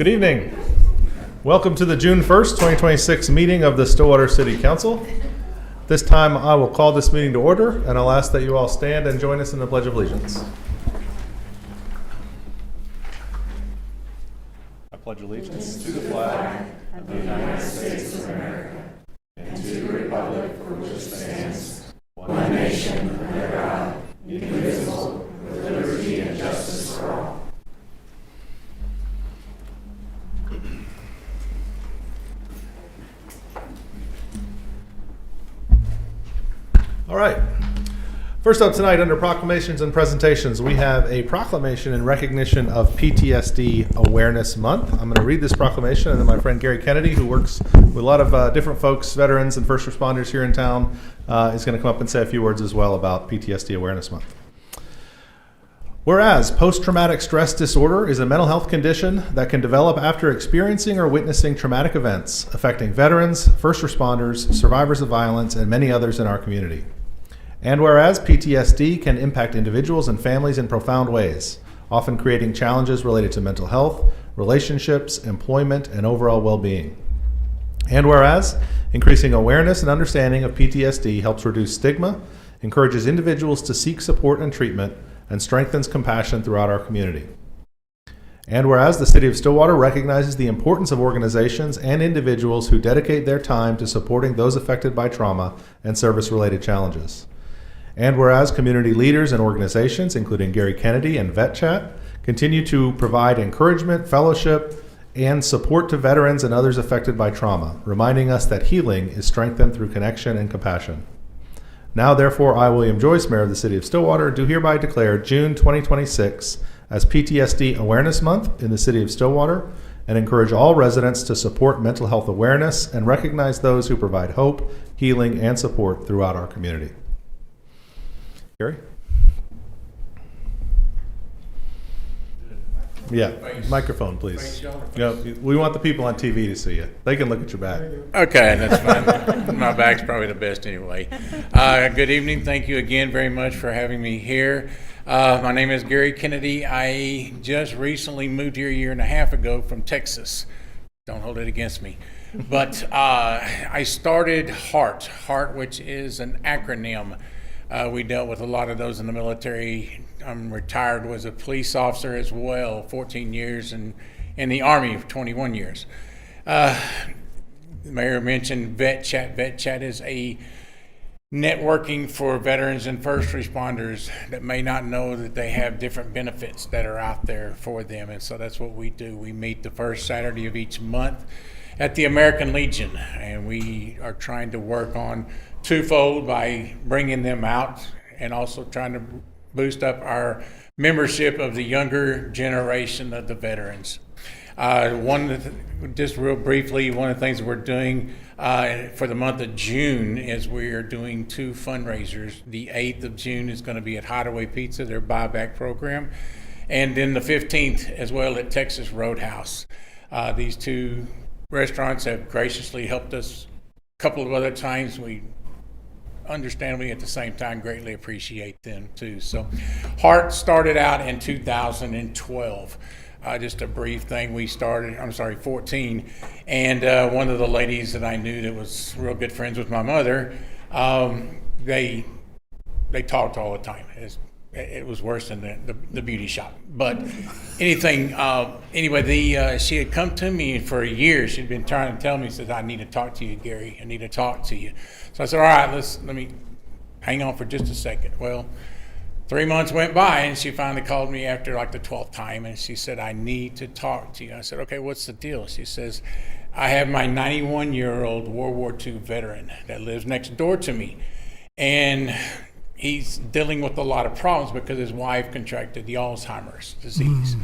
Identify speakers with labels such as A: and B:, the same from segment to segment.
A: Good evening. Welcome to the June 1st, 2026 meeting of the Stillwater City Council. This time I will call this meeting to order, and I'll ask that you all stand and join us in the Pledge of Allegiance. I pledge allegiance to the flag of the United States of America and to the republic for which it stands, one nation under God, indivisible, with liberty and justice for all. All right. First up tonight under proclamations and presentations, we have a proclamation in recognition of PTSD Awareness Month. I'm going to read this proclamation, and then my friend Gary Kennedy, who works with a lot of different folks, veterans and first responders here in town, is going to come up and say a few words as well about PTSD Awareness Month. Whereas post-traumatic stress disorder is a mental health condition that can develop after experiencing or witnessing traumatic events affecting veterans, first responders, survivors of violence, and many others in our community. And whereas PTSD can impact individuals and families in profound ways, often creating challenges related to mental health, relationships, employment, and overall well-being. And whereas increasing awareness and understanding of PTSD helps reduce stigma, encourages individuals to seek support and treatment, and strengthens compassion throughout our community. And whereas the City of Stillwater recognizes the importance of organizations and individuals who dedicate their time to supporting those affected by trauma and service-related challenges. And whereas community leaders and organizations, including Gary Kennedy and Vet Chat, continue to provide encouragement, fellowship, and support to veterans and others affected by trauma, reminding us that healing is strengthened through connection and compassion. Now, therefore, I, William Joyce, Mayor of the City of Stillwater, do hereby declare June 2026 as PTSD Awareness Month in the City of Stillwater, and encourage all residents to support mental health awareness and recognize those who provide hope, healing, and support throughout our community. Gary? Yeah, microphone, please. Yeah, we want the people on TV to see you. They can look at your back.
B: Okay, that's fine. My back's probably the best anyway. Good evening. Thank you again very much for having me here. My name is Gary Kennedy. I just recently moved here a year and a half ago from Texas. Don't hold it against me. But I started HEART, which is an acronym. We dealt with a lot of those in the military. I'm retired, was a police officer as well, 14 years, and in the Army for 21 years. The Mayor mentioned Vet Chat. Vet Chat is a networking for veterans and first responders that may not know that they have different benefits that are out there for them. And so that's what we do. We meet the first Saturday of each month at the American Legion, and we are trying to work on twofold by bringing them out and also trying to boost up our membership of the younger generation of the veterans. Just real briefly, one of the things that we're doing for the month of June is we are doing two fundraisers. The 8th of June is going to be at Hideaway Pizza, their buyback program, and then the 15th as well at Texas Roadhouse. These two restaurants have graciously helped us a couple of other times. We understandably at the same time greatly appreciate them too. So HEART started out in 2012. Just a brief thing, we started, 14, and one of the ladies that I knew that was real good friends with my mother, they talked all the time. It was worse than the beauty shop. But anyway, she had come to me for a year. She'd been trying to tell me, says, I need to talk to you, Gary. I need to talk to you. So I said, all right, let me hang on for just a second. Well, 3 months went by, and she finally called me after like the 12th time, and she said, I need to talk to you. I said, okay, what's the deal? She says, I have my 91-year-old World War II veteran that lives next door to me, and he's dealing with a lot of problems because his wife contracted the Alzheimer's disease.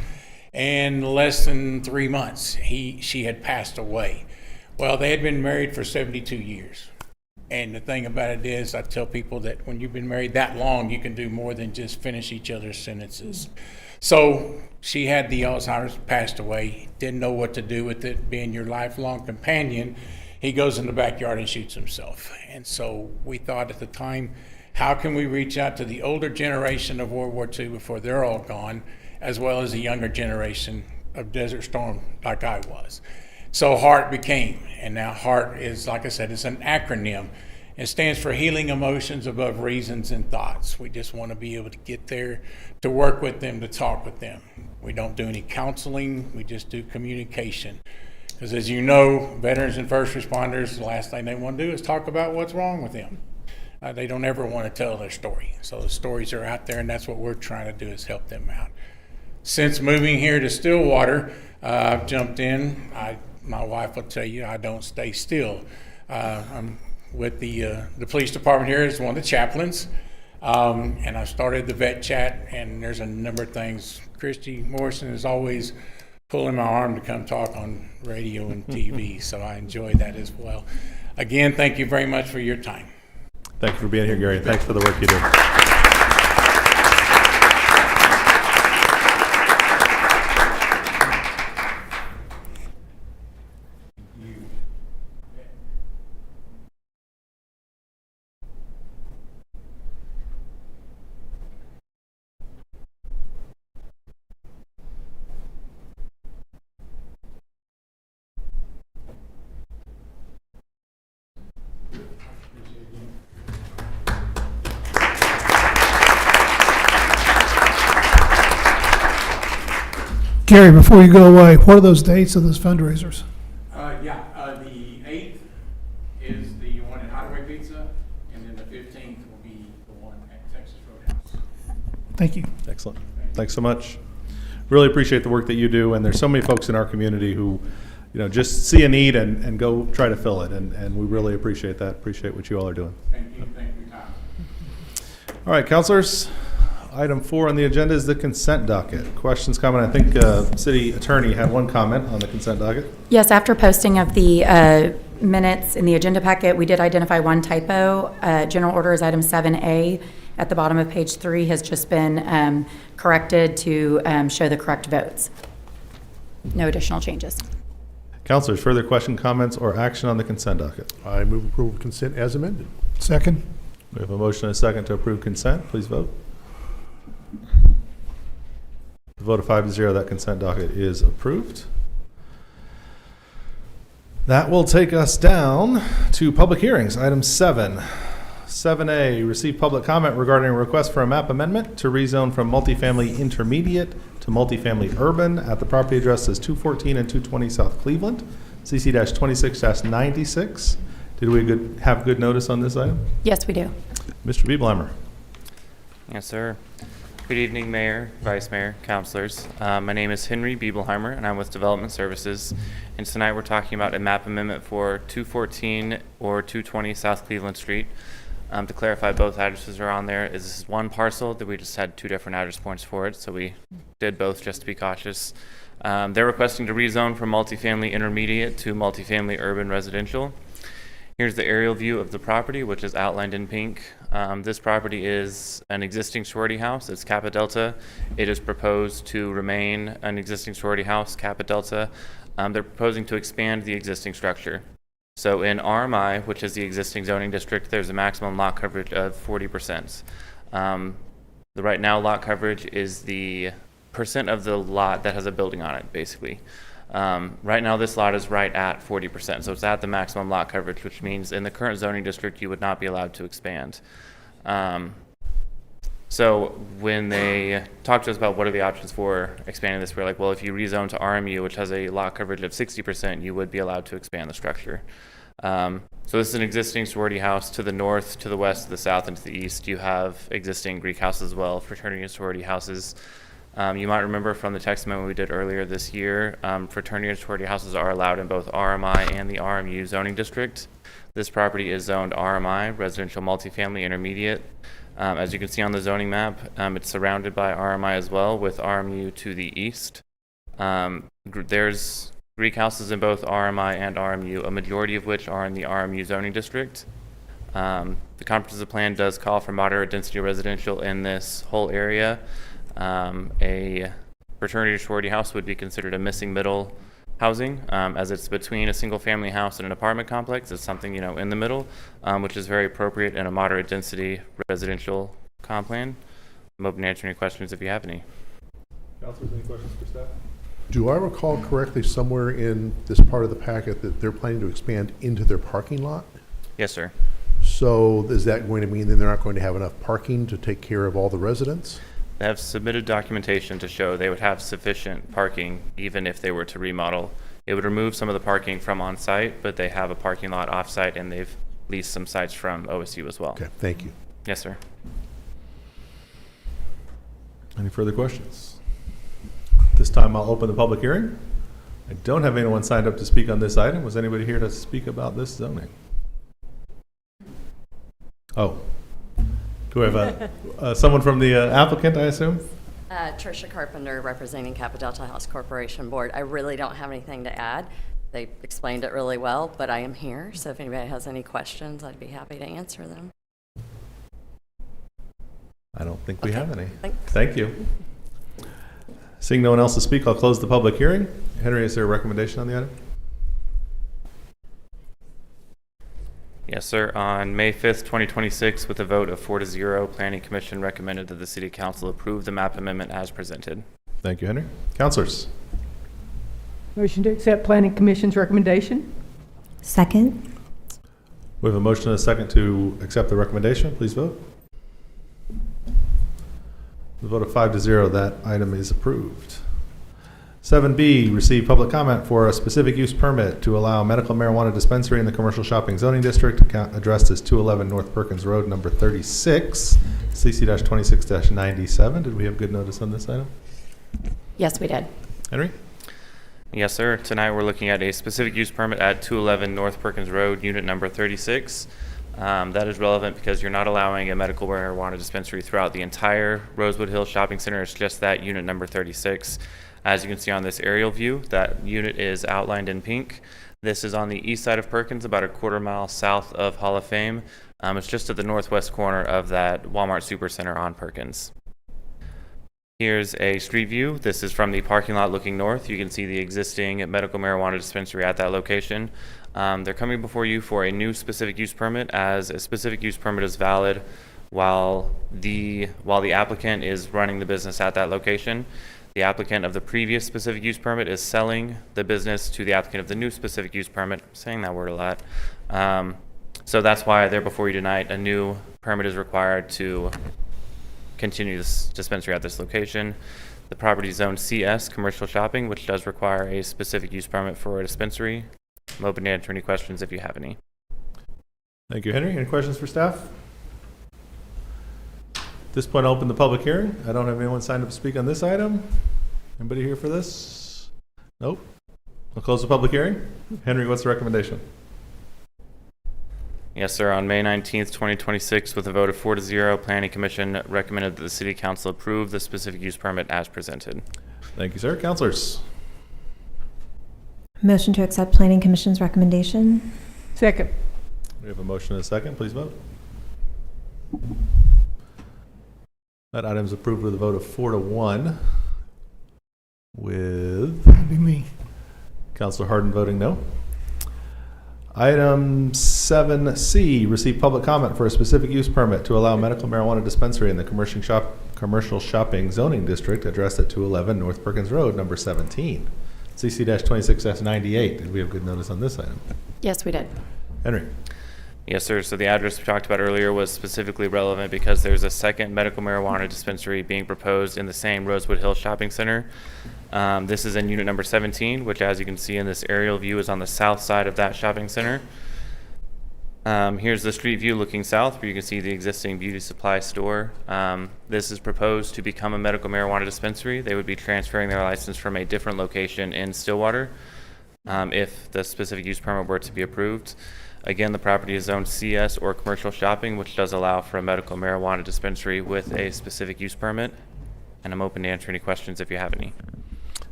B: And less than 3 months, she had passed away. Well, they had been married for 72 years. And the thing about it is, I tell people that when you've been married that long, you can do more than just finish each other's sentences. So she had the Alzheimer's, passed away, didn't know what to do with it, being your lifelong companion. He goes in the backyard and shoots himself. And so we thought at the time, how can we reach out to the older generation of World War II before they're all gone, as well as the younger generation of Desert Storm like I was. So HEART became, and now HEART is, like I said, it's an acronym. It stands for Healing Emotions Above Reasons and Thoughts. We just want to be able to get there, to work with them, to talk with them. We don't do any counseling, we just do communication. Because as you know, veterans and first responders, the last thing they want to do is talk about what's wrong with them. They don't ever want to tell their story. So the stories are out there, and that's what we're trying to do, is help them out. Since moving here to Stillwater, I've jumped in. My wife will tell you I don't stay still. I'm with the police department here as one of the chaplains, and I started the vet chat, and there's a number of things. Christy Morrison is always pulling my arm to come talk on radio and TV, so I enjoy that as well. Again, thank you very much for your time.
A: Thank you for being here, Gary. Thanks for the work you do.
C: Gary, before you go away, what are those dates of those fundraisers?
B: The 8th is the one at Hideaway Pizza, and then the 15th will be the one at Texas Roadhouse.
C: Thank you.
A: Excellent. Thanks so much. Really appreciate the work that you do, and there's so many folks in our community who, just see a need and go try to fill it, and we really appreciate that. Appreciate what you all are doing.
B: Thank you for your time.
A: All right, counselors. Item 4 on the agenda is the consent docket. Questions, comment? I think City Attorney had one comment on the consent docket.
D: Yes, after posting of the minutes in the agenda packet, we did identify one typo. General order is item 7A at the bottom of page 3 has just been corrected to show the correct votes. No additional changes.
A: Counselors, further question, comments, or action on the consent docket?
E: I move approval of consent as amended.
C: Second.
A: We have a motion and a second to approve consent. Please vote. The vote of 5-0, that consent docket is approved. That will take us down to public hearings. Item 7. 7A, receive public comment regarding a request for a map amendment to rezone from multifamily intermediate to multifamily urban at the property addresses 214 and 220 South Cleveland, CC-26-96. Did we have good notice on this item?
D: Yes, we do.
A: Mr. Biebelheimer.
F: Yes, sir. Good evening, Mayor, Vice Mayor, Councilors. My name is Henry Biebelheimer, and I'm with Development Services. And tonight we're talking about a map amendment for 214 or 220 South Cleveland Street. To clarify, both addresses are on there. This is one parcel that we just had 2 different address points for it, so we did both just to be cautious. They're requesting to rezone from multifamily intermediate to multifamily urban residential. Here's the aerial view of the property, which is outlined in pink. This property is an existing sorority house. It's Kappa Delta. It is proposed to remain an existing sorority house, Kappa Delta. They're proposing to expand the existing structure. So in RMI, which is the existing zoning district, there's a maximum lot coverage of 40%. The right now lot coverage is the percent of the lot that has a building on it, basically. Right now this lot is right at 40%, so it's at the maximum lot coverage, which means in the current zoning district you would not be allowed to expand. So when they talked to us about what are the options for expanding this, we're like, well, if you rezone to RMU, which has a lot coverage of 60%, you would be allowed to expand the structure. So this is an existing sorority house. To the north, to the west, to the south, and to the east, you have existing Greek houses as well, fraternity and sorority houses. You might remember from the text amendment we did earlier this year, fraternity and sorority houses are allowed in both RMI and the RMU zoning district. This property is zoned RMI, residential multifamily intermediate. As you can see on the zoning map, it's surrounded by RMI as well, with RMU to the east. There's Greek houses in both RMI and RMU, a majority of which are in the RMU zoning district. The comprehensive plan does call for moderate density residential in this whole area. A fraternity or sorority house would be considered a missing middle housing, as it's between a single family house and an apartment complex. It's something, in the middle, which is very appropriate in a moderate density residential comp plan. I'm open to answer any questions if you have any.
A: Councilors, any questions for staff?
E: Do I recall correctly somewhere in this part of the packet that they're planning to expand into their parking lot?
F: Yes, sir.
E: So is that going to mean that they're not going to have enough parking to take care of all the residents?
F: They have submitted documentation to show they would have sufficient parking even if they were to remodel. It would remove some of the parking from on-site, but they have a parking lot off-site, and they've leased some sites from OSU as well.
E: Okay, thank you.
F: Yes, sir.
A: Any further questions? This time I'll open the public hearing. I don't have anyone signed up to speak on this item. Was anybody here to speak about this zoning? Oh, do we have someone from the applicant, I assume?
G: Tricia Carpenter, representing Kappa Delta House Corporation Board. I really don't have anything to add. They explained it really well, but I am here, so if anybody has any questions, I'd be happy to answer them.
A: I don't think we have any.
G: Thanks.
A: Thank you. Seeing no one else to speak, I'll close the public hearing. Henry, is there a recommendation on the item?
F: Yes, sir. On May 5th, 2026, with a vote of 4-0, Planning Commission recommended that the City Council approve the map amendment as presented.
A: Thank you, Henry. Councilors?
H: Motion to accept Planning Commission's recommendation.
I: Second.
A: We have a motion and a second to accept the recommendation. Please vote. The vote of 5-0, that item is approved. 7B, receive public comment for a specific use permit to allow medical marijuana dispensary in the commercial shopping zoning district, addressed as 211 North Perkins Road, number 36, CC-26-97. Did we have good notice on this item?
D: Yes, we did.
A: Henry?
F: Yes, sir. Tonight we're looking at a specific use permit at 211 North Perkins Road, unit number 36. That is relevant because you're not allowing a medical marijuana dispensary throughout the entire Rosewood Hills Shopping Center. It's just that unit number 36. As you can see on this aerial view, that unit is outlined in pink. This is on the east side of Perkins, about a quarter-mile south of Hall of Fame. It's just at the northwest corner of that Walmart Supercenter on Perkins. Here's a street view. This is from the parking lot looking north. You can see the existing medical marijuana dispensary at that location. They're coming before you for a new specific use permit, as a specific use permit is valid while the applicant is running the business at that location. The applicant of the previous specific use permit is selling the business to the applicant of the new specific use permit. I'm saying that word a lot. So that's why they're before you tonight. A new permit is required to continue this dispensary at this location. The property is zoned CS, commercial shopping, which does require a specific use permit for a dispensary. I'm open to answer any questions if you have any.
A: Thank you, Henry. Any questions for staff? At this point, I'll open the public hearing. I don't have anyone signed up to speak on this item. Anybody here for this? Nope. I'll close the public hearing. Henry, what's the recommendation?
F: Yes, sir. On May 19th, 2026, with a vote of 4-0, Planning Commission recommended that the City Council approve the specific use permit as presented.
A: Thank you, sir. Councilors?
I: Motion to accept Planning Commission's recommendation.
H: Second.
A: We have a motion and a second. Please vote. That item is approved with a vote of 4-1, with
C: That'd be me.
A: Councilor Harden voting no. Item 7C, receive public comment for a specific use permit to allow medical marijuana dispensary in the commercial shopping zoning district, addressed at 211 North Perkins Road, number 17, CC-26-98. Did we have good notice on this item?
D: Yes, we did.
A: Henry?
F: Yes, sir. So the address we talked about earlier was specifically relevant because there's a second medical marijuana dispensary being proposed in the same Rosewood Hills Shopping Center. This is in unit number 17, which, as you can see in this aerial view, is on the south side of that shopping center. Here's the street view looking south, where you can see the existing beauty supply store. This is proposed to become a medical marijuana dispensary. They would be transferring their license from a different location in Stillwater if the specific use permit were to be approved. Again, the property is zoned CS or commercial shopping, which does allow for a medical marijuana dispensary with a specific use permit. And I'm open to answer any questions if you have any.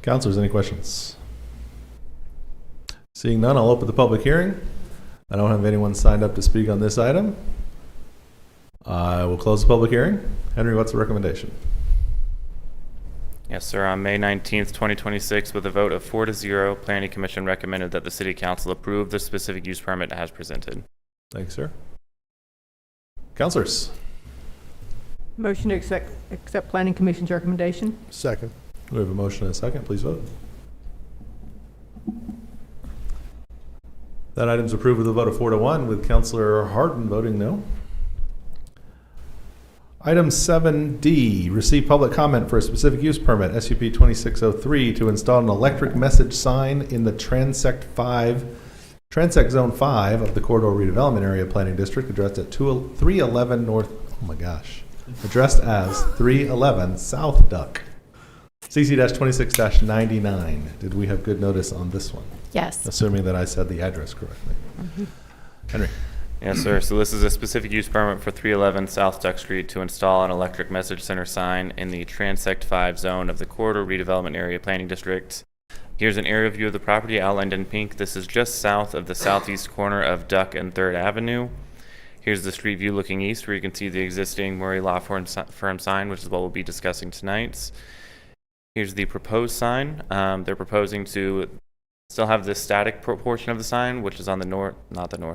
A: Councilors, any questions? Seeing none, I'll open the public hearing. I don't have anyone signed up to speak on this item. I will close the public hearing. Henry, what's the recommendation?
F: Yes, sir. On May 19th, 2026, with a vote of 4-0, Planning Commission recommended that the City Council approve the specific use permit as presented.
A: Thanks, sir. Councilors?
H: Motion to accept Planning Commission's recommendation.
E: Second.
A: We have a motion and a second. Please vote. That item's approved with a vote of 4-1, with Councilor Harden voting no. Item 7D, receive public comment for a specific use permit, SUP 2603, to install an electric message sign in the Transect Zone 5 of the Corridor Redevelopment Area Planning District, addressed at 311 North, addressed as 311 South Duck. CC-26-99. Did we have good notice on this one?
D: Yes.
A: Assuming that I said the address correctly. Henry.
F: Yes, sir. So this is a specific use permit for 311 South Duck Street to install an electric message center sign in the Transect 5 zone of the Corridor Redevelopment Area Planning District. Here's an aerial view of the property outlined in pink. This is just south of the southeast corner of Duck and 3rd Avenue. Here's the street view looking east, where you can see the existing Murray Law Firm sign, which is what we'll be discussing tonight. Here's the proposed sign. They're proposing to still have the static portion of the sign, which is on the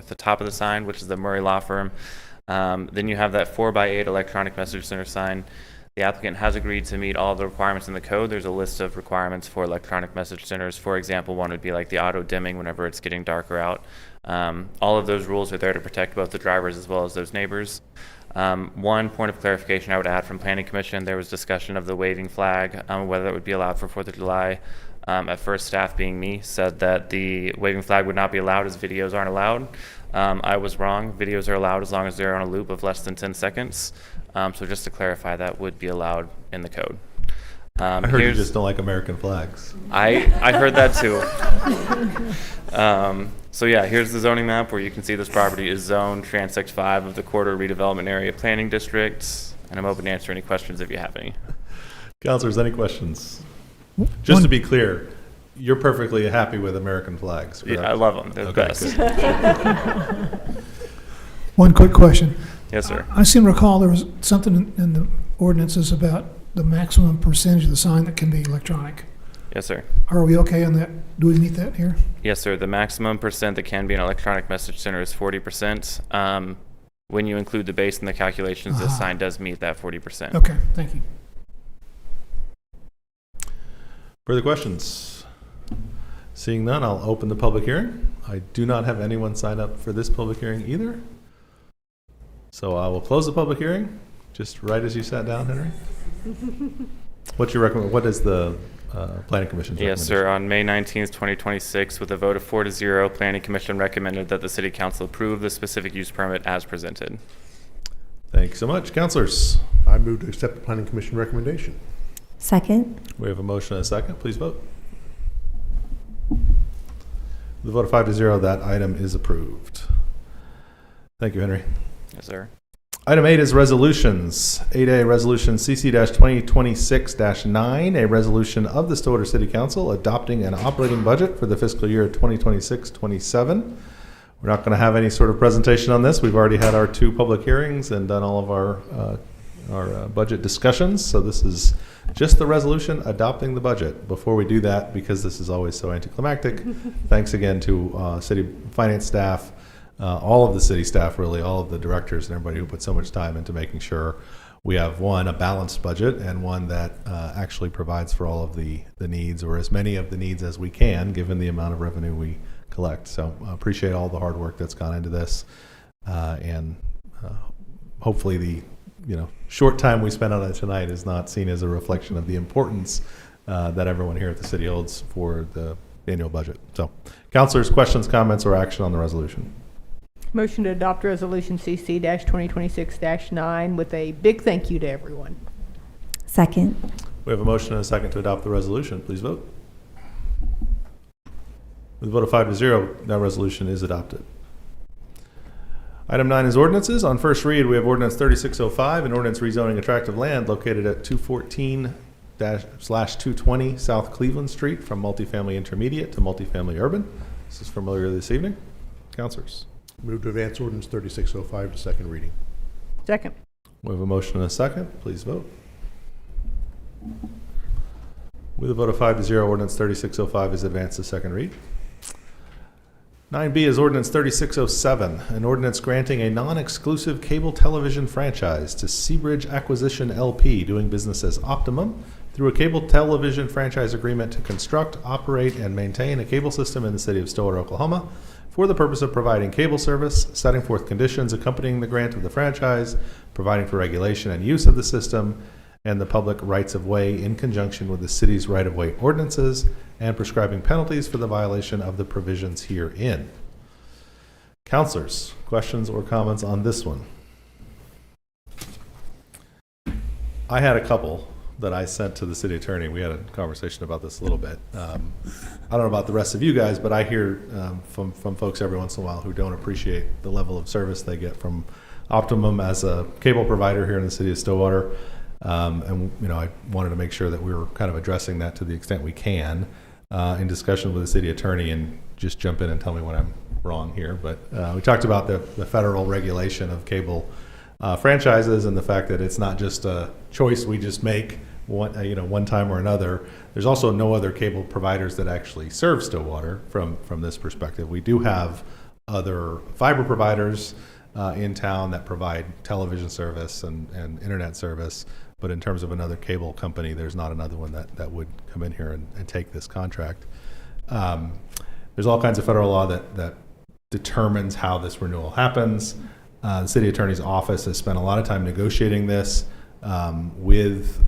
F: the top of the sign, which is the Murray Law Firm. Then you have that 4x8 electronic message center sign. The applicant has agreed to meet all of the requirements in the code. There's a list of requirements for electronic message centers. For example, one would be like the auto dimming whenever it's getting darker out. All of those rules are there to protect both the drivers as well as those neighbors. One point of clarification I would add from Planning Commission, there was discussion of the waving flag, whether it would be allowed for 4th of July. At first, staff, being me, said that the waving flag would not be allowed as videos aren't allowed. I was wrong. Videos are allowed as long as they're on a loop of less than 10 seconds. So just to clarify, that would be allowed in the code.
A: I heard you just don't like American flags.
F: I heard that too. So yeah, here's the zoning map where you can see this property is zoned Transect 5 of the Corridor Redevelopment Area Planning District. And I'm open to answer any questions if you have any.
A: Councilors, any questions? Just to be clear, you're perfectly happy with American flags, correct?
F: Yeah, I love them. They're the best.
C: One quick question.
F: Yes, sir.
C: I seem to recall there was something in the ordinances about the maximum percentage of the sign that can be electronic.
F: Yes, sir.
C: Are we okay on that? Do we meet that here?
F: Yes, sir. The maximum percent that can be an electronic message center is 40%. When you include the base in the calculations, the sign does meet that 40%.
C: Okay, thank you.
A: Further questions? Seeing none, I'll open the public hearing. I do not have anyone sign up for this public hearing either. So I will close the public hearing, just right as you sat down, Henry. What's your recommend? What is the Planning Commission's recommendation?
F: Yes, sir. On May 19th, 2026, with a vote of 4-0, Planning Commission recommended that the City Council approve the specific use permit as presented.
A: Thank you so much. Councilors?
E: I move to accept the Planning Commission recommendation.
I: Second.
A: We have a motion and a second. Please vote. The vote of 5-0, that item is approved. Thank you, Henry.
F: Yes, sir.
A: Item 8 is resolutions. 8A, Resolution CC-2026-9, a resolution of the Stillwater City Council adopting an operating budget for the fiscal year 2026-27. We're not going to have any sort of presentation on this. We've already had our 2 public hearings and done all of our budget discussions. So this is just the resolution adopting the budget. Before we do that, because this is always so anticlimactic, thanks again to city finance staff, all of the city staff, really, all of the directors and everybody who put so much time into making sure we have, one, a balanced budget, and one that actually provides for all of the needs, or as many of the needs as we can, given the amount of revenue we collect. So appreciate all the hard work that's gone into this, and hopefully the short time we spent on it tonight is not seen as a reflection of the importance that everyone here at the city holds for the annual budget. So, councilors, questions, comments, or action on the resolution?
H: Motion to adopt resolution CC-2026-9 with a big thank you to everyone.
I: Second.
A: We have a motion and a second to adopt the resolution. Please vote. With a vote of 5-0, that resolution is adopted. Item 9 is ordinances. On first read, we have ordinance 3605, an ordinance rezoning attractive land located at 214/220 South Cleveland Street from multifamily intermediate to multifamily urban. This is familiar this evening. Councilors?
E: Move to advance ordinance 3605 to second reading.
H: Second.
A: We have a motion and a second. Please vote. With a vote of 5-0, ordinance 3605 is advanced to second read. 9B is ordinance 3607, an ordinance granting a non-exclusive cable television franchise to Seabridge Acquisition LP, doing business as Optimum, through a cable television franchise agreement to construct, operate, and maintain a cable system in the city of Stillwater, Oklahoma, for the purpose of providing cable service, setting forth conditions accompanying the grant of the franchise, providing for regulation and use of the system, and the public rights of way in conjunction with the city's right of way ordinances, and prescribing penalties for the violation of the provisions herein. Counselors, questions or comments on this one? I had a couple that I sent to the city attorney. We had a conversation about this a little bit. I don't know about the rest of you guys, but I hear from folks every once in a while who don't appreciate the level of service they get from Optimum as a cable provider here in the city of Stillwater. And I wanted to make sure that we were kind of addressing that to the extent we can in discussion with the city attorney, and just jump in and tell me when I'm wrong here. But we talked about the federal regulation of cable franchises, and the fact that it's not just a choice we just make one time or another. There's also no other cable providers that actually serve Stillwater from this perspective. We do have other fiber providers in town that provide television service and internet service, but in terms of another cable company, there's not another one that would come in here and take this contract. There's all kinds of federal law that determines how this renewal happens. The city attorney's office has spent a lot of time negotiating this with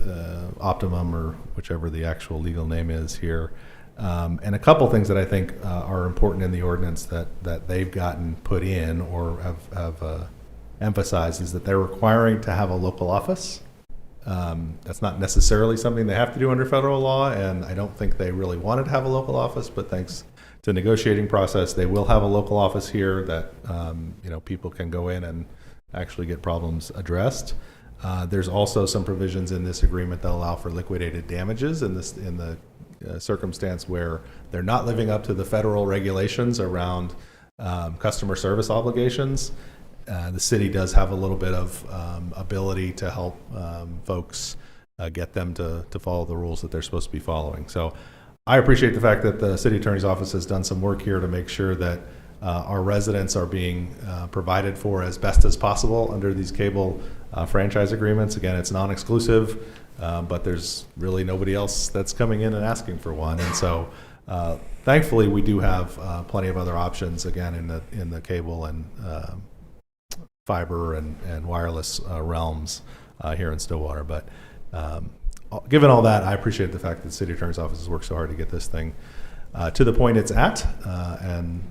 A: Optimum, or whichever the actual legal name is here. And a couple things that I think are important in the ordinance that they've gotten put in or have emphasized is that they're requiring to have a local office. That's not necessarily something they have to do under federal law, and I don't think they really wanted to have a local office, but thanks to negotiating process, they will have a local office here that people can go in and actually get problems addressed. There's also some provisions in this agreement that allow for liquidated damages in the circumstance where they're not living up to the federal regulations around customer service obligations. The city does have a little bit of ability to help folks get them to follow the rules that they're supposed to be following. So I appreciate the fact that the city attorney's office has done some work here to make sure that our residents are being provided for as best as possible under these cable franchise agreements. Again, it's non-exclusive, but there's really nobody else that's coming in and asking for one. And so thankfully we do have plenty of other options, again, in the cable and fiber and wireless realms here in Stillwater. But given all that, I appreciate the fact that the city attorney's office has worked so hard to get this thing to the point it's at. And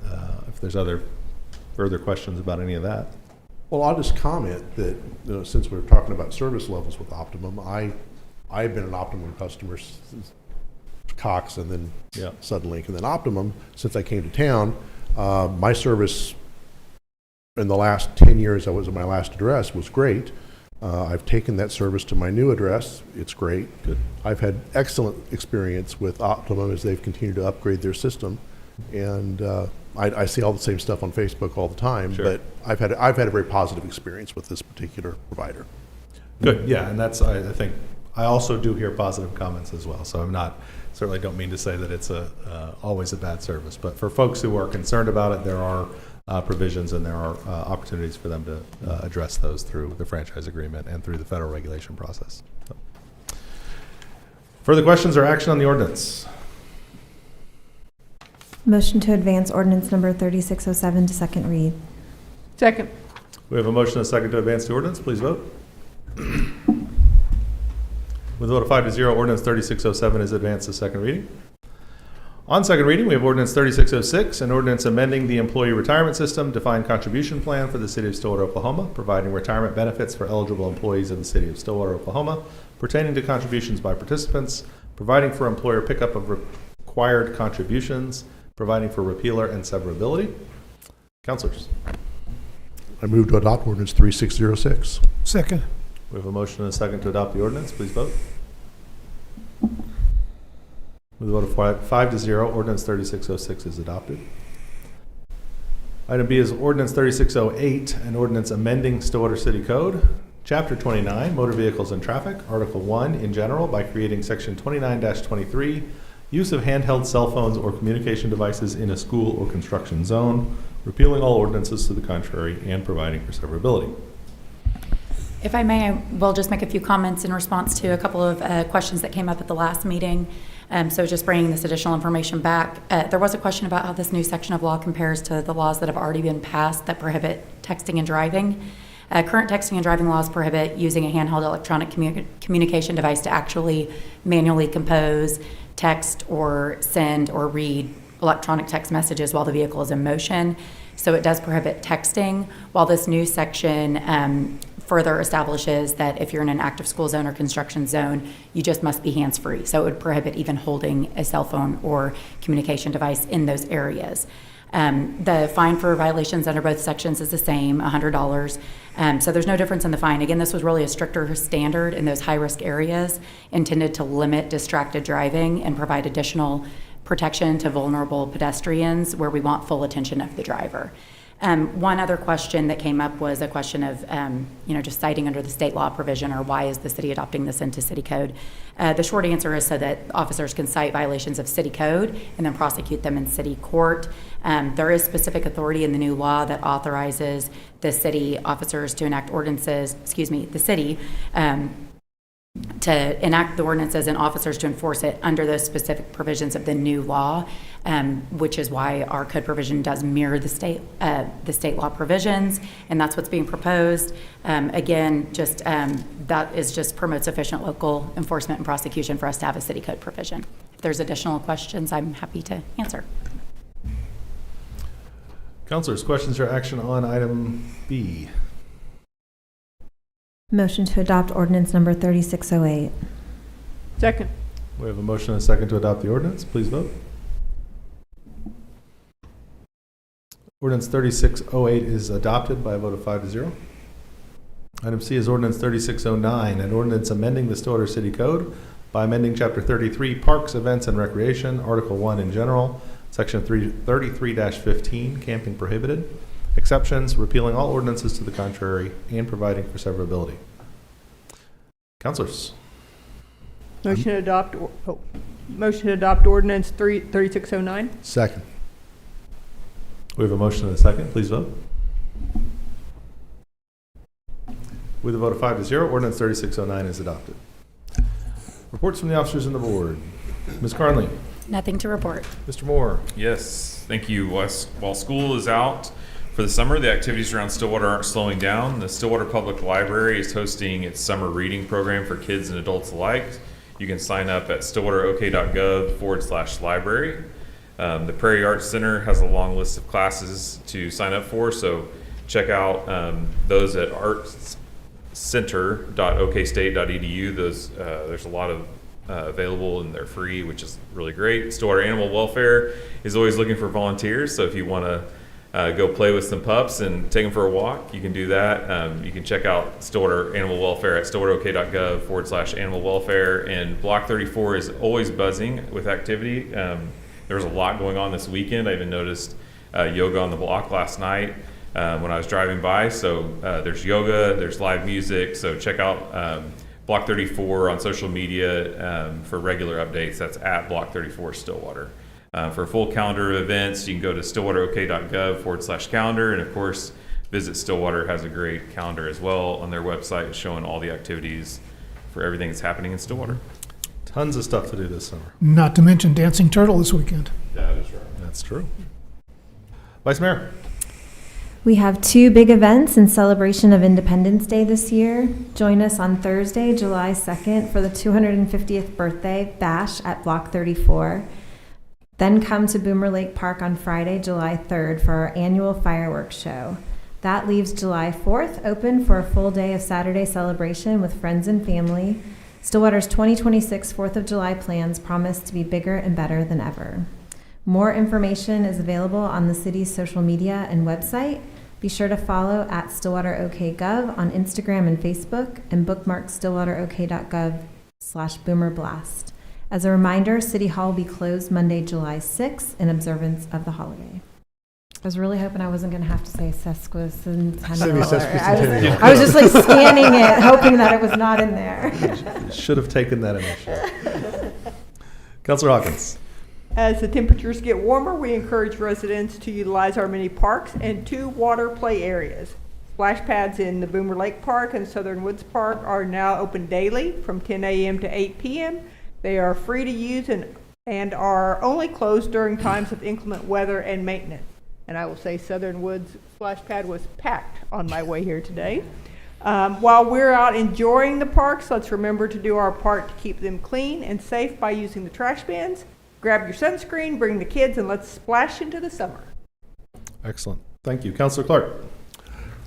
A: if there's other further questions about any of that.
E: Well, I'll just comment that since we're talking about service levels with Optimum, I've been an Optimum customer since Cox, and then Suddenlink, and then Optimum since I came to town. My service in the last 10 years I was at my last address was great. I've taken that service to my new address. It's great.
A: Good.
E: I've had excellent experience with Optimum as they've continued to upgrade their system. And I see all the same stuff on Facebook all the time,
A: Sure.
E: but I've had a very positive experience with this particular provider.
A: Good, yeah, and that's, I think, I also do hear positive comments as well, so certainly don't mean to say that it's always a bad service, but for folks who are concerned about it, there are provisions and there are opportunities for them to address those through the franchise agreement and through the federal regulation process. So. Further questions or action on the ordinance?
I: Motion to advance ordinance number 3607 to second read.
H: Second.
A: We have a motion and a second to advance the ordinance. Please vote. With a vote of 5-0, ordinance 3607 is advanced to second reading. On second reading, we have ordinance 3606, an ordinance amending the employee retirement system defined contribution plan for the city of Stillwater, Oklahoma, providing retirement benefits for eligible employees of the city of Stillwater, Oklahoma, pertaining to contributions by participants, providing for employer pickup of required contributions, providing for repealer and severability. Councilors.
E: I move to adopt ordinance 3606.
C: Second.
A: We have a motion and a second to adopt the ordinance. Please vote. With a vote of 5-0, ordinance 3606 is adopted. Item B is ordinance 3608, an ordinance amending Stillwater City Code, Chapter 29, Motor Vehicles and Traffic, Article 1 in general, by creating Section 29-23, use of handheld cell phones or communication devices in a school or construction zone, repealing all ordinances to the contrary, and providing for severability.
D: If I may, I will just make a few comments in response to a couple of questions that came up at the last meeting. So just bringing this additional information back. There was a question about how this new section of law compares to the laws that have already been passed that prohibit texting and driving. Current texting and driving laws prohibit using a handheld electronic communication device to actually manually compose, text, or send or read electronic text messages while the vehicle is in motion. So it does prohibit texting, while this new section further establishes that if you're in an active school zone or construction zone, you just must be hands-free. So it would prohibit even holding a cell phone or communication device in those areas. The fine for violations under both sections is the same, $100. So there's no difference in the fine. Again, this was really a stricter standard in those high-risk areas intended to limit distracted driving and provide additional protection to vulnerable pedestrians where we want full attention of the driver. One other question that came up was a question of, just citing under the state law provision, or why is the city adopting this into city code? The short answer is so that officers can cite violations of city code and then prosecute them in city court. There is specific authority in the new law that authorizes the city officers to enact ordinances, the city, to enact the ordinances and officers to enforce it under those specific provisions of the new law, which is why our code provision does mirror the state law provisions, and that's what's being proposed. Again, that is just promotes efficient local enforcement and prosecution for us to have a city code provision. If there's additional questions, I'm happy to answer.
A: Councilors, questions or action on item B?
I: Motion to adopt ordinance number 3608.
H: Second.
A: We have a motion and a second to adopt the ordinance. Please vote. Ordinance 3608 is adopted by a vote of 5-0. Item C is ordinance 3609, an ordinance amending the Stillwater City Code by amending Chapter 33, Parks, Events, and Recreation, Article 1 in general, Section 33-15, Camping Prohibited, exceptions, repealing all ordinances to the contrary, and providing for severability. Councilors.
H: Motion to adopt ordinance 3609.
E: Second.
A: We have a motion and a second. Please vote. With a vote of 5-0, ordinance 3609 is adopted. Reports from the officers and the board. Ms. Carnley.
D: Nothing to report.
A: Mr. Moore.
J: Yes, thank you, Wes. While school is out for the summer, the activities around Stillwater aren't slowing down. The Stillwater Public Library is hosting its summer reading program for kids and adults alike. You can sign up at stillwaterok.gov/library. The Prairie Arts Center has a long list of classes to sign up for, so check out those at artscenter.okstate.edu. There's a lot of available and they're free, which is really great. Stillwater Animal Welfare is always looking for volunteers, so if you want to go play with some pups and take them for a walk, you can do that. You can check out Stillwater Animal Welfare at stillwaterok.gov/animal welfare. And Block 34 is always buzzing with activity. There was a lot going on this weekend. I even noticed yoga on the block last night when I was driving by. So there's yoga, there's live music. So check out Block 34 on social media for regular updates. That's at Block 34 Stillwater. For a full calendar of events, you can go to stillwaterok.gov/calendar. And of course, Visit Stillwater has a great calendar as well on their website showing all the activities for everything that's happening in Stillwater.
A: Tons of stuff to do this summer.
C: Not to mention Dancing Turtle this weekend.
J: That is right.
A: That's true. Vice Mayor.
I: We have two big events in celebration of Independence Day this year. Join us on Thursday, July 2nd for the 250th birthday bash at Block 34. Then come to Boomer Lake Park on Friday, July 3rd for our annual fireworks show. That leaves July 4th open for a full day of Saturday celebration with friends and family. Stillwater's 2026 4th of July plans promise to be bigger and better than ever. More information is available on the city's social media and website. Be sure to follow at StillwaterOKGov on Instagram and Facebook, and bookmark stillwaterok.gov/boomerblast. As a reminder, City Hall will be closed Monday, July 6th in observance of the holiday. I was really hoping I wasn't going to have to say sesquicentennial. I was just like scanning it, hoping that it was not in there.
A: Should have taken that initiative. Councilor Hawkins.
H: As the temperatures get warmer, we encourage residents to utilize our many parks and 2 water play areas. Splash pads in the Boomer Lake Park and Southern Woods Park are now open daily from 10 a.m. to 8 p.m. They are free to use and are only closed during times of inclement weather and maintenance. And I will say Southern Woods splash pad was packed on my way here today. While we're out enjoying the parks, let's remember to do our part to keep them clean and safe by using the trash bins. Grab your sunscreen, bring the kids, and let's splash into the summer.
A: Excellent. Thank you. Councilor Clark.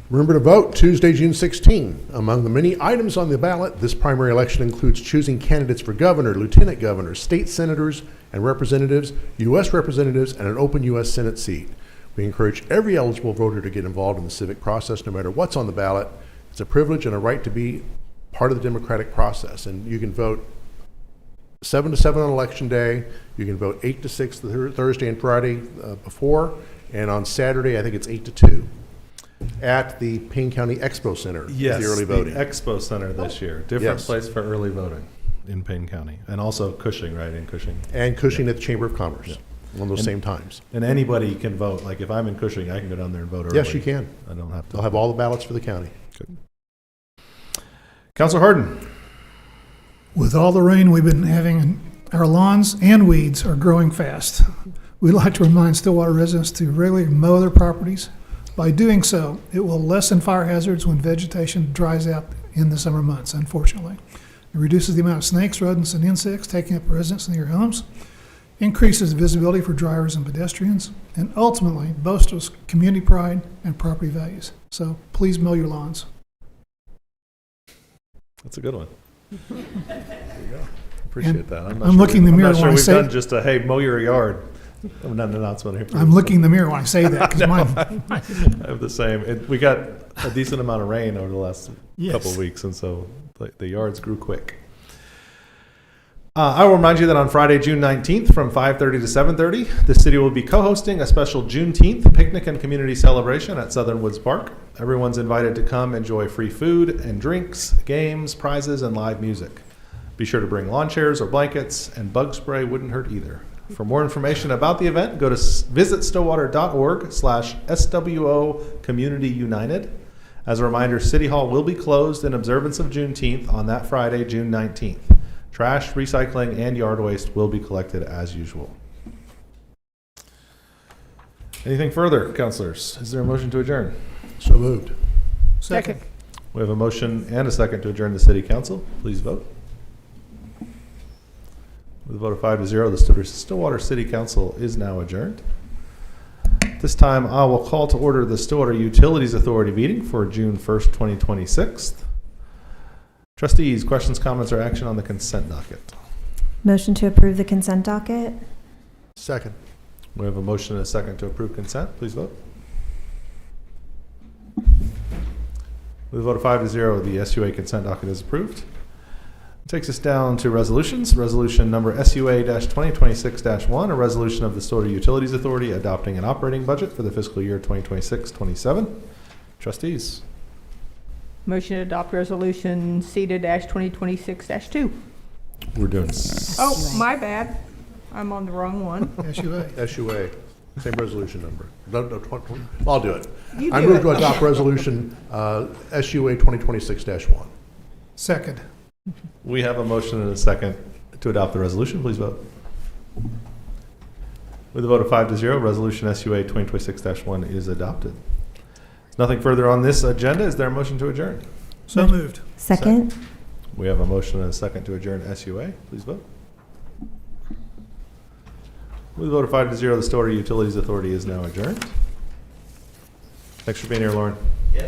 E: Remember to vote Tuesday, June 16. Among the many items on the ballot, this primary election includes choosing candidates for governor, lieutenant governor, state senators and representatives, U.S. representatives, and an open U.S. Senate seat. We encourage every eligible voter to get involved in the civic process no matter what's on the ballot. It's a privilege and a right to be part of the democratic process. And you can vote 7 to 7 on election day. You can vote 8 to 6 Thursday and Friday before. And on Saturday, I think it's 8 to 2 at the Payne County Expo Center.
A: Yes,
E: the early voting.
A: Expo Center this year. Different
E: Yes.
A: place for early voting in Payne County. And also Cushing, right, in Cushing.
E: And Cushing at the Chamber of Commerce on those same times.
A: And anybody can vote. Like if I'm in Cushing, I can go down there and vote early.
E: Yes, you can.
A: I don't have to.
E: They'll have all the ballots for the county.
A: Good. Councilor Harden.
C: With all the rain we've been having, our lawns and weeds are growing fast. We'd like to remind Stillwater residents to regularly mow their properties. By doing so, it will lessen fire hazards when vegetation dries out in the summer months, unfortunately. It reduces the amount of snakes, rodents, and insects taking up residence near your homes, increases visibility for drivers and pedestrians, and ultimately bolsters community pride and property values. So please mow your lawns.
A: That's a good one. There you go. Appreciate that.
C: I'm looking in the mirror
A: I'm not sure
C: when I
A: we've
C: say-
A: done just a, hey, mow your yard. I'm not an announcement here.
C: I'm looking in the mirror when I say that because mine.
A: I have the same. We got a decent amount of rain over the last couple of weeks, and so the yards grew quick. I will remind you that on Friday, June 19th, from 5:30 to 7:30, the city will be co-hosting a special Juneteenth picnic and community celebration at Southern Woods Park. Everyone's invited to come enjoy free food and drinks, games, prizes, and live music. Be sure to bring lawn chairs or blankets, and bug spray wouldn't hurt either. For more information about the event, go to visit stillwater.org/SWO Community United. As a reminder, City Hall will be closed in observance of Juneteenth on that Friday, June 19th. Trash, recycling, and yard waste will be collected as usual. Anything further, councilors? Is there a motion to adjourn?
E: So moved.
C: Second.
A: We have a motion and a second to adjourn the city council. Please vote. With a vote of 5-0, the Stillwater City Council is now adjourned. This time, I will call to order the Stillwater Utilities Authority meeting for June 1st, 2026. Trustees, questions, comments, or action on the consent docket?
I: Motion to approve the consent docket.
E: Second.
A: We have a motion and a second to approve consent. Please vote. With a vote of 5-0, the SUA consent docket is approved. Takes us down to resolutions. Resolution number SUA-2026-1, a resolution of the Stillwater Utilities Authority adopting an operating budget for the fiscal year 2026-27. Trustees.
H: Motion to adopt resolution SEDA-2026-2.
A: We're doing
H: Oh, my bad. I'm on the wrong one.
C: SUA.
E: SUA, same resolution number. No, I'll do it.
H: You
E: I
H: do
E: move
H: it.
E: to adopt resolution SUA 2026-1.
C: Second.
A: We have a motion and a second to adopt the resolution. Please vote. With a vote of 5-0, resolution SUA 2026-1 is adopted. There's nothing further on this agenda. Is there a motion to adjourn?
C: So moved.
I: Second.
A: We have a motion and a second to adjourn SUA. Please vote. With a vote of 5-0, the Stillwater Utilities Authority is now adjourned. Thanks for being here, Lauren.
E: You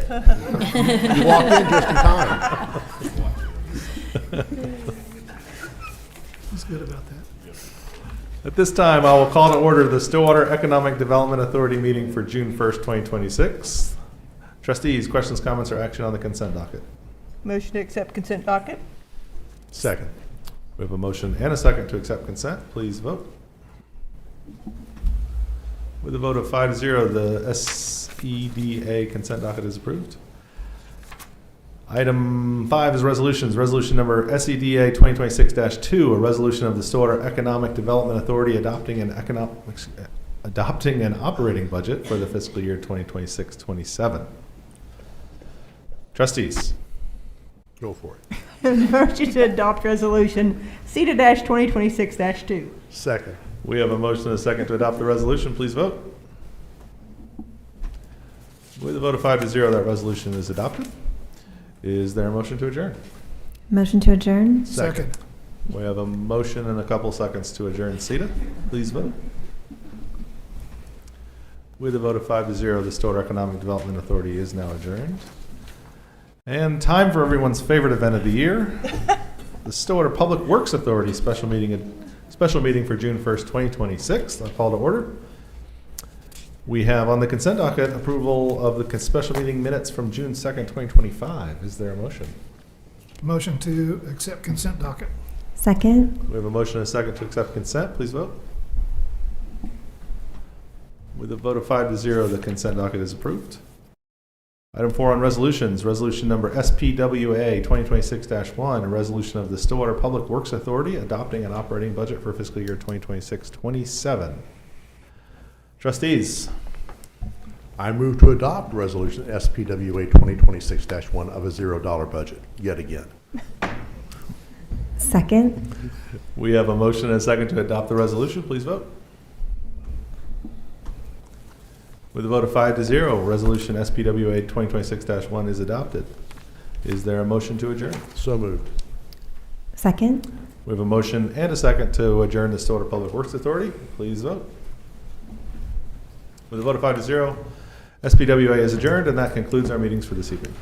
E: walked in just in time.
C: He's good about that.
A: At this time, I will call to order the Stillwater Economic Development Authority meeting for June 1st, 2026. Trustees, questions, comments, or action on the consent docket?
H: Motion to accept consent docket.
E: Second.
A: We have a motion and a second to accept consent. Please vote. With a vote of 5-0, the SEDA consent docket is approved. Item 5 is resolutions. Resolution number SEDA 2026-2, a resolution of the Stillwater Economic Development Authority adopting an operating budget for the fiscal year 2026-27. Trustees.
E: Go for it.
H: Motion to adopt resolution SEDA-2026-2.
E: Second.
A: We have a motion and a second to adopt the resolution. Please vote. With a vote of 5-0, that resolution is adopted. Is there a motion to adjourn?
I: Motion to adjourn?
C: Second.
A: We have a motion and a couple seconds to adjourn SEDA. Please vote. With a vote of 5-0, the Stillwater Economic Development Authority is now adjourned. And time for everyone's favorite event of the year, the Stillwater Public Works Authority special meeting for June 1st, 2026. I call to order. We have on the consent docket approval of the special meeting minutes from June 2nd, 2025. Is there a motion?
C: Motion to accept consent docket.
I: Second?
A: We have a motion and a second to accept consent. Please vote. With a vote of 5-0, the consent docket is approved. Item 4 on resolutions. Resolution number SPWA 2026-1, a resolution of the Stillwater Public Works Authority adopting an operating budget for fiscal year 2026-27. Trustees.
E: I move to adopt resolution SPWA 2026-1 of a $0 budget, yet again.
I: Second?
A: We have a motion and a second to adopt the resolution. Please vote. With a vote of 5-0, resolution SPWA 2026-1 is adopted. Is there a motion to adjourn?
E: So moved.
I: Second?
A: We have a motion and a second to adjourn the Stillwater Public Works Authority. Please vote. With a vote of 5-0, SPWA is adjourned, and that concludes our meetings for this evening.